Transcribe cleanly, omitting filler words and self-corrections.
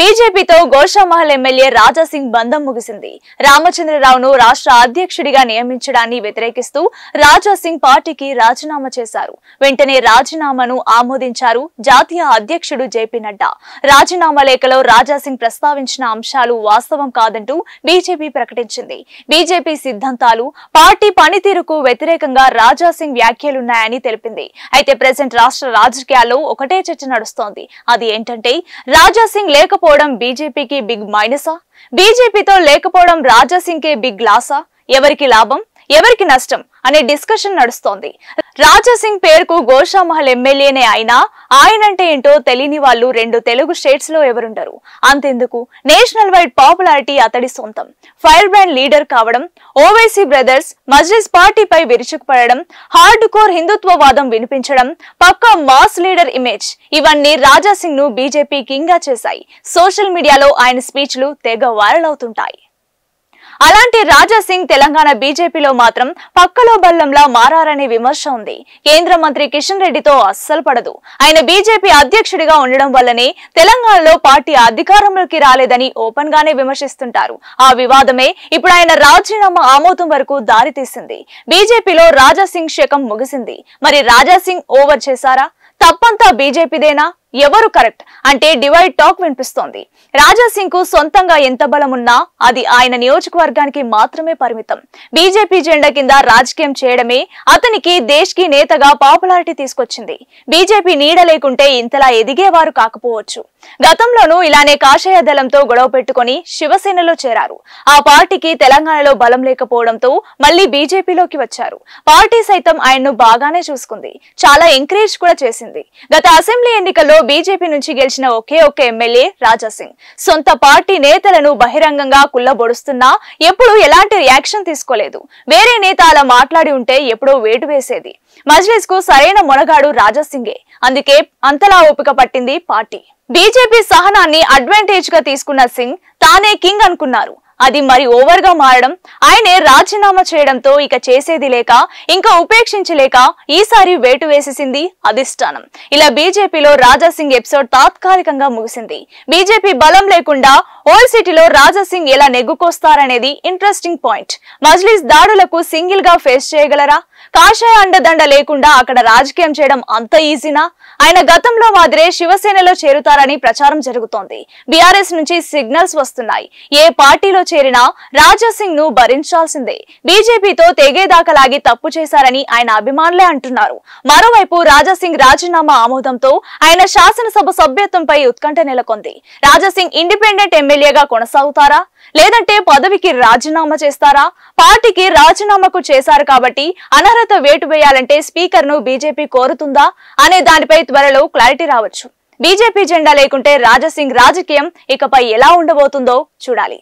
బీజేపీతో గోషామహల్ ఎమ్మెల్యే రాజాసింగ్ బంధం ముగిసింది. రామచంద్రరావును రాష్ట్ర అధ్యక్షుడిగా నియమించడాన్ని వ్యతిరేకిస్తూ రాజాసింగ్ పార్టీకి రాజీనామా చేశారు. వెంటనే రాజీనామాను ఆమోదించారు జాతీయ అధ్యక్షుడు జేపీ నడ్డా. రాజీనామా లేఖలో రాజాసింగ్ ప్రస్తావించిన అంశాలు వాస్తవం కాదంటూ బీజేపీ ప్రకటించింది. బీజేపీ సిద్ధాంతాలు, పార్టీ పనితీరుకు వ్యతిరేకంగా రాజాసింగ్ వ్యాఖ్యలున్నాయని తెలిపింది. అయితే ప్రెజెంట్ రాష్ట్ర రాజకీయాల్లో ఒకటే చర్చ నడుస్తోంది. అది ఏంటంటే రాజాసింగ్ లేకపోవడం బీజేపీకి బిగ్ మైనసా? బీజేపీతో లేకపోవడం రాజాసింగ్ కే బిగ్ లాసా? ఎవరికి లాభం, ఎవరికి నష్టం అనే డిస్కషన్ నడుస్తోంది. రాజాసింగ్ పేరుకు గోషామహల్ ఎమ్మెల్యేనే అయినా ఆయనంటే ఏంటో తెలియని వాళ్ళు 2 తెలుగు స్టేట్స్ లో ఎవరుండరు. అంతెందుకు, నేషనల్ వైడ్ పాపులారిటీ అతడి సొంతం. ఫైర్ బ్రాండ్ లీడర్ కావడం, ఓవైసీ బ్రదర్స్ మజ్లిస్ పార్టీపై విరుచుకుపడడం, హార్డ్ కోర్ హిందుత్వవాదం వినిపించడం, పక్కా మాస్ లీడర్ ఇమేజ్, ఇవన్నీ రాజాసింగ్ ను బీజేపీ కింగ్ గా చేశాయి. సోషల్ మీడియాలో ఆయన స్పీచ్లు తెగ వైరల్ అవుతుంటాయి. అలాంటి రాజాసింగ్ తెలంగాణ బీజేపీలో మాత్రం పక్కలో బల్లంలా మారారనే విమర్శ ఉంది. కేంద్ర మంత్రి కిషన్ రెడ్డితో అస్సలు పడదు. ఆయన బీజేపీ అధ్యక్షుడిగా ఉండడం వల్లనే తెలంగాణలో పార్టీ అధికారంలోకి రాలేదని ఓపెన్ గానే విమర్శిస్తుంటారు. ఆ వివాదమే ఇప్పుడు ఆయన రాజీనామా ఆమోదం వరకు దారి తీసింది. బీజేపీలో రాజాసింగ్ శకం ముగిసింది. మరి రాజాసింగ్ ఓవర్ చేశారా? తప్పంతా బీజేపీదేనా? ఎవరు కరెక్ట్ అంటే డివైడ్ టాక్ వినిపిస్తోంది. రాజాసింగ్ కు సొంతంగా ఎంత బలం ఉన్నా అది ఆయన నియోజకవర్గానికి మాత్రమే పరిమితం. బీజేపీ జెండా కింద రాజకీయం చేయడమే అతనికి దేశ్ కి నేతగా పాపులారిటీ తీసుకొచ్చింది. బీజేపీ నీడ లేకుంటే ఇంతలా ఎదిగేవారు కాకపోవచ్చు. గతంలోనూ ఇలానే కాషాయ దళంతో గొడవ పెట్టుకుని శివసేనలో చేరారు. ఆ పార్టీకి తెలంగాణలో బలం లేకపోవడంతో మళ్లీ బీజేపీలోకి వచ్చారు. పార్టీ సైతం ఆయన్ను బాగానే చూసుకుంది, చాలా ఎంకరేజ్ కూడా చేసింది. గత అసెంబ్లీ ఎన్నికల్లో బీజేపీ నుంచి గెలిచిన ఒకే ఒక్క ఎమ్మెల్యే రాజాసింగ్. సొంత పార్టీ నేతలను బహిరంగంగా కుల్లబొడుస్తున్నా ఎప్పుడు ఎలాంటి రియాక్షన్ తీసుకోలేదు. వేరే నేత అలా మాట్లాడి ఉంటే ఎప్పుడో వేటు వేసేది. మజ్లిస్ కు సరైన మొనగాడు రాజాసింగే. అందుకే అంతలా ఓపిక పట్టింది పార్టీ. బీజేపీ సహనాన్ని అడ్వాంటేజ్ గా తీసుకున్న సింగ్ తానే కింగ్ అనుకున్నారు. అది మరి ఓవర్ గా మారడం, ఆయనే రాజీనామా చేయడంతో ఇక చేసేది లేక, ఇంకా ఉపేక్షించలేక ఈసారి వేటు వేసేసింది అధిష్టానం. ఇలా బీజేపీలో రాజాసింగ్ ఎపిసోడ్ తాత్కాలికంగా ముగిసింది. బీజేపీ బలం లేకుండా ఓల్డ్ సిటీలో రాజాసింగ్ ఎలా నెగ్గుకొస్తారనేది ఇంట్రెస్టింగ్ పాయింట్. మజ్లిస్ దాడులకు సింగిల్ గా ఫేస్ చేయగలరా? కాషాయ అండదండ లేకుండా అక్కడ రాజకీయం చేయడం అంత ఈజీనా? ఆయన గతంలో మాదిరే శివసేనలో చేరుతారని ప్రచారం జరుగుతోంది. బీఆర్ఎస్ నుంచి సిగ్నల్స్ వస్తున్నాయి. ఏ పార్టీలో చేరినా రాజాసింగ్ ను భరించాల్సిందే. బీజేపీతో తెగేదాకా లాగి తప్పు చేశారని ఆయన అభిమానులే అంటున్నారు. మరోవైపు రాజాసింగ్ రాజీనామా ఆమోదంతో ఆయన శాసనసభ సభ్యత్వంపై ఉత్కంఠ నెలకొంది. రాజాసింగ్ ఇండిపెండెంట్ ఎమ్మెల్యేగా కొనసాగుతారా, లేదంటే పదవికి రాజీనామా చేస్తారా? పార్టీకి రాజీనామాకు చేశారు కాబట్టి అనర్హత వేటు వేయాలంటే స్పీకర్ ను బీజేపీ కోరుతుందా అనే దానిపై త్వరలో క్లారిటీ రావచ్చు. బీజేపీ జెండా లేకుంటే రాజాసింగ్ రాజకీయం ఇకపై ఎలా ఉండబోతుందో చూడాలి.